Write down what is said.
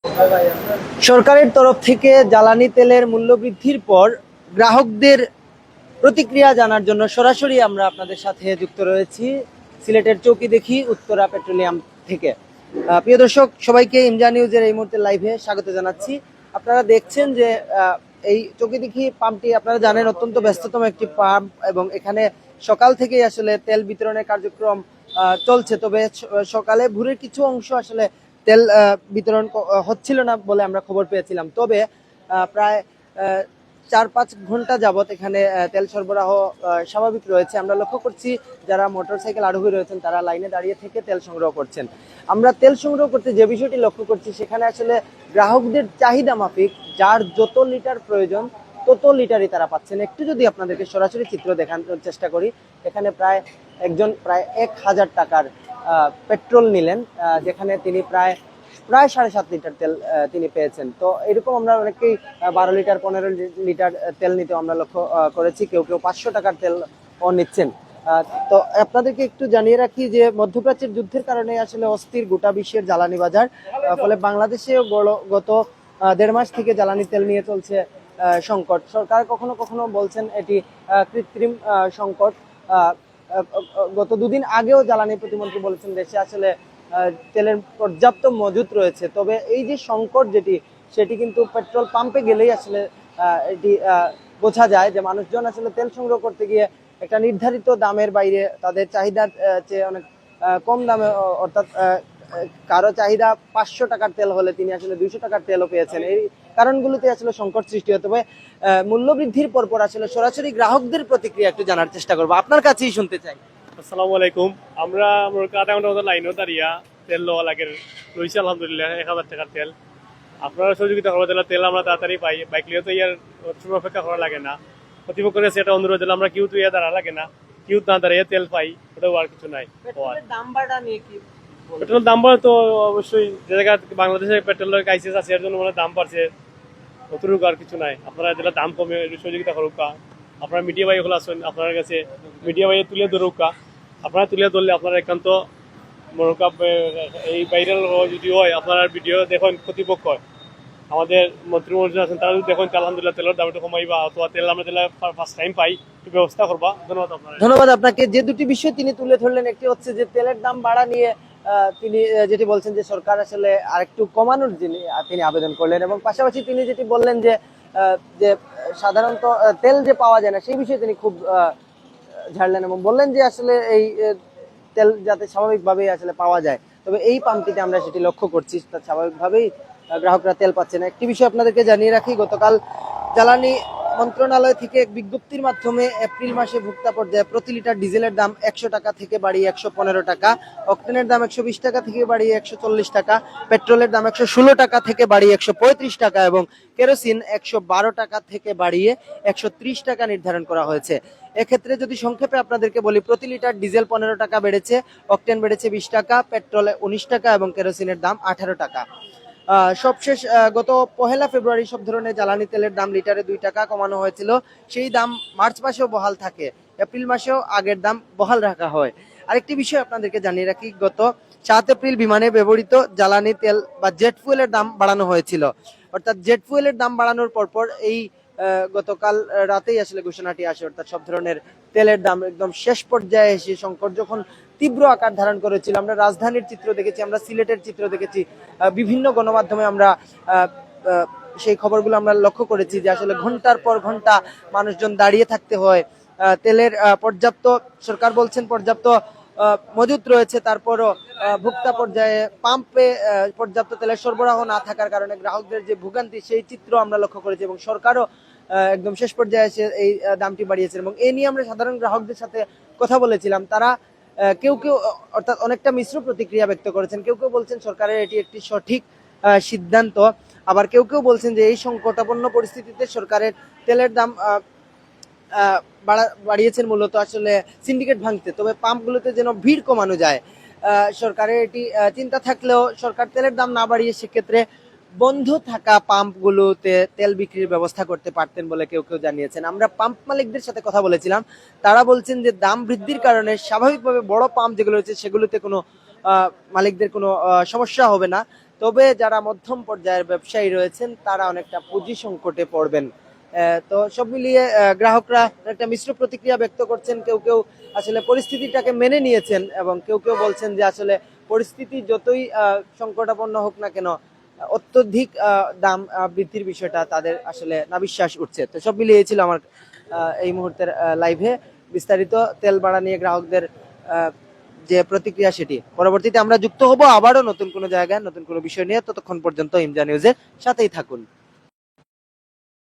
সরকারের তরফ থেকে জ্বালানি তেলের মূল্য বৃদ্ধির পর গ্রাহকদের প্রতিক্রিয়া জানার জন্য সরাসরি আমরা আপনাদের সাথে যুক্ত রয়েছি সিলেটের চৌকি দেখি উত্তরা পেট্রোলিয়াম থেকে। প্রিয় দর্শক, সবাইকে ইমজা নিউজের এই মুহূর্তে লাইভে স্বাগত জানাচ্ছি। আপনারা দেখছেন যে এই চৌকি দেখি পাম্পটি আপনারা জানেন অত্যন্ত ব্যস্ততম একটি পাম্প এবং এখানে সকাল থেকেই আসলে তেল বিতরণের কার্যক্রম চলছে। তবে সকালে ভোরের কিছু অংশ আসলে তেল বিতরণ হচ্ছিল না বলে আমরা খবর পেয়েছিলাম। তবে প্রায় ৪-৫ ঘন্টা যাবত এখানে তেল সরবরাহ স্বাভাবিক রয়েছে। আমরা লক্ষ্য করছি যারা মোটরসাইকেল আরোহী রয়েছেন তারা লাইনে দাঁড়িয়ে থেকে তেল সংগ্রহ করছেন। আমরা তেল সংগ্রহ করতে যে বিষয়টি লক্ষ্য করছি সেখানে আসলে গ্রাহকদের চাহিদা মাফিক যার যত লিটার প্রয়োজন তত লিটারই তারা পাচ্ছেন। একটু যদি আপনাদেরকে সরাসরি চিত্র দেখানোর চেষ্টা করি, এখানে একজন প্রায় ১,০০০ টাকার পেট্রোল নিলেন, যেখানে তিনি প্রায় ৭.৫ লিটার তেল তিনি পেয়েছেন। তো এরকম আমরা অনেকেই ১২ লিটার ১৫ লিটার তেল নিতে আমরা লক্ষ্য করেছি, কেউ ৫০০ টাকার তেল নিচ্ছেন। তো আপনাদেরকে একটু জানিয়ে রাখি যে মধ্যপ্রাচ্যের যুদ্ধের কারণে আসলে অস্থির গোটা বিশ্বের জ্বালানি বাজার। ফলে বাংলাদেশে গত ১.৫ মাস থেকে জ্বালানি তেল নিয়ে চলছে সংকট। সরকার কখনো কখনো বলছেন এটি কৃত্রিম সংকট। গত দুদিন আগেও জ্বালানি প্রতিমন্ত্রী বলেছেন দেশে আসলে তেলের পর্যাপ্ত মজুত রয়েছে। তবে এই যে সংকট সেটি কিন্তু পেট্রোল পাম্পে গেলেই আসলে এটি বোঝা যায় যে মানুষজন আসলে তেল সংগ্রহ করতে গিয়ে একটা নির্ধারিত দামের বাইরে তাদের চাহিদার চেয়ে অনেক কম দামে, অর্থাৎ কারো চাহিদা ৫০০ টাকার তেল হলে তিনি আসলে ২০০ টাকার তেলও পেয়েছেন। এই কারণগুলোতে আসলে সংকট সৃষ্টি হয়। তবে মূল্য বৃদ্ধির পর আসলে সরাসরি গ্রাহকদের প্রতিক্রিয়া একটু জানার চেষ্টা করবো, আপনার কাছেই শুনতে চাই। আসসালামু আলাইকুম। আমরা আধা ঘন্টা মতো লাইনও দাঁড়িয়া তেল লওয়া লাগে লইছি আলহামদুলিল্লাহ ১,০০০ টাকার তেল। আপনারা সহযোগিতা করবো তাহলে তেল আমরা তাড়াতাড়ি পাই, বাইক লিয়েও তো ইয়ার সময় অপেক্ষা করা লাগে না। কর্তৃপক্ষের কাছে এটা অনুরোধ দিলে আমরা কিউ তো ইয়া দাঁড়া লাগে না, কিউ না দাঁড়িয়ে তেল পাই, ওটাও আর কিছু নাই। পেট্রোলের দাম বাড়ে তো অবশ্যই, যে জায়গায় বাংলাদেশে পেট্রোলের ক্রাইসিস আছে এর জন্য মানে দাম বাড়ছে, অতটুকু আর কিছু নাই। আপনারা যেটা দাম কমে সহযোগিতা করুক, আপনারা মিডিয়া ভাই হলো আসুন, আপনার কাছে মিডিয়া ভাই তুলে ধরুক, আপনারা তুলে ধরলে আপনারা একান্ত এই ভাইরাল যদি হয় আপনারা ভিডিও দেখুন, কর্তৃপক্ষ আমাদের মন্ত্রী আছেন তারা যদি দেখুন আলহামদুলিল্লাহ তেলের দাম একটু কমাইবা অথবা তেল আমরা তেল ফার্স্ট টাইম পাই ব্যবস্থা করবা। ধন্যবাদ আপনাকে। যে দুটি বিষয় তিনি তুলে ধরলেন, একটি হচ্ছে যে তেলের দাম বাড়া নিয়ে তিনি যেটি বলছেন যে সরকার আসলে আরেকটু কমানোর তিনি আবেদন করলেন, এবং পাশাপাশি তিনি যেটি বললেন যে সাধারণত তেল যে পাওয়া যায় না সেই বিষয়ে তিনি খুব ঝাড়লেন এবং বললেন যে আসলে এই তেল যাতে স্বাভাবিকভাবেই আসলে পাওয়া যায়। তবে এই পাম্পটিতে আমরা সেটি লক্ষ্য করছি স্বাভাবিকভাবেই গ্রাহকরা তেল পাচ্ছে না। একটি বিষয় আপনাদেরকে জানিয়ে রাখি, গতকাল জ্বালানি মন্ত্রণালয় থেকে এক বিজ্ঞপ্তির মাধ্যমে এপ্রিল মাসে ভোক্তা পর্যায়ে প্রতি লিটার ডিজেলের দাম ১০০ টাকা থেকে বাড়িয়ে ১১৫ টাকা, অক্টেনের দাম ১২০ টাকা থেকে বাড়িয়ে ১৪০ টাকা, পেট্রোলের দাম ১১৬ টাকা থেকে বাড়িয়ে ১৩৫ টাকা এবং কেরোসিন ১১২ টাকা থেকে বাড়িয়ে ১৩০ টাকা নির্ধারণ করা হয়েছে। এক্ষেত্রে যদি সংক্ষেপে আপনাদেরকে বলি, প্রতি লিটার ডিজেল ১৫ টাকা বেড়েছে, অক্টেন বেড়েছে ২০ টাকা, পেট্রোলে ১৯ টাকা এবং কেরোসিনের দাম ১৮ টাকা। সবশেষ গত ১ ফেব্রুয়ারি সব ধরনের জ্বালানি তেলের দাম লিটারে ২ টাকা কমানো হয়েছিল। সেই দাম মার্চ মাসেও বহাল থাকে, এপ্রিল মাসেও আগের দাম বহাল রাখা হয়। আরেকটি বিষয় আপনাদেরকে জানিয়ে রাখি, গত ৭ এপ্রিল বিমানে ব্যবহৃত জ্বালানি তেল বা জেট ফুয়েলের দাম বাড়ানো হয়েছিল। অর্থাৎ জেট ফুয়েলের দাম বাড়ানোর পরপর এই গতকাল রাতেই আসলে ঘোষণাটি আসে। অর্থাৎ সব ধরনের তেলের দাম একদম শেষ পর্যায়ে এসে সংকট যখন তীব্র আকার ধারণ করেছিল, আমরা রাজধানীর চিত্র দেখেছি, আমরা সিলেটের চিত্র দেখেছি, বিভিন্ন গণমাধ্যমে আমরা সেই খবরগুলো আমরা লক্ষ্য করেছি যে আসলে ঘন্টার পর ঘন্টা মানুষজন দাঁড়িয়ে থাকতে হয়। তেলের পর্যাপ্ত, সরকার বলছেন পর্যাপ্ত মজুত রয়েছে, তারপরও ভোক্তা পর্যায়ে পাম্পে পর্যাপ্ত তেলের সরবরাহ না থাকার কারণে গ্রাহকদের যে ভোগান্তি সেই চিত্র আমরা লক্ষ্য করেছি এবং সরকারও একদম শেষ পর্যায়ে এসে এই দামটি বাড়িয়েছে। এবং এই নিয়ে আমরা সাধারণ গ্রাহকদের সাথে কথা বলেছিলাম, তারা কেউ অর্থাৎ অনেকটা মিশ্র প্রতিক্রিয়া ব্যক্ত করেছেন। কেউ বলছেন সরকারের এটি একটি সঠিক সিদ্ধান্ত, আবার কেউ বলছেন যে এই সংকটাপন্ন পরিস্থিতিতে সরকারের তেলের দাম বাড়িয়েছেন মূলত আসলে সিন্ডিকেট ভাঙতে, তবে পাম্পগুলোতে যেন ভিড় কমানো যায়। সরকারের এটি চিন্তা থাকলেও সরকার তেলের দাম না বাড়িয়ে সেক্ষেত্রে বন্ধ থাকা পাম্পগুলোতে তেল বিক্রির ব্যবস্থা করতে পারতেন বলে কেউ জানিয়েছেন। আমরা পাম্প মালিকদের সাথে কথা বলেছিলাম, তারা বলছেন যে দাম বৃদ্ধির কারণে স্বাভাবিকভাবে বড় পাম্প যেগুলো রয়েছে সেগুলোতে কোনো মালিকদের কোনো সমস্যা হবে না। তবে যারা মধ্যম পর্যায়ের ব্যবসায়ী রয়েছেন তারা অনেকটা পুঁজি সংকটে পড়বেন। তো সব মিলিয়ে গ্রাহকরা একটা মিশ্র প্রতিক্রিয়া ব্যক্ত করছেন। কেউ কেউ আসলে পরিস্থিতিটাকে মেনে নিয়েছেন এবং কেউ কেউ বলছেন যে আসলে পরিস্থিতি যতই সংকটাপন্ন হোক না কেন, অত্যধিক দাম বৃদ্ধির বিষয়টা তাদের আসলে নাবিশ্বাস উঠছে। তো সব মিলিয়ে ছিল আমার এই মুহূর্তের লাইভে বিস্তারিত তেল বাড়া নিয়ে গ্রাহকদের যে প্রতিক্রিয়া, সেটি পরবর্তীতে আমরা যুক্ত হব আবারও নতুন কোনো জায়গায় নতুন কোনো বিষয় নিয়ে। ততক্ষণ পর্যন্ত ইমজা নিউজের সাথেই থাকুন।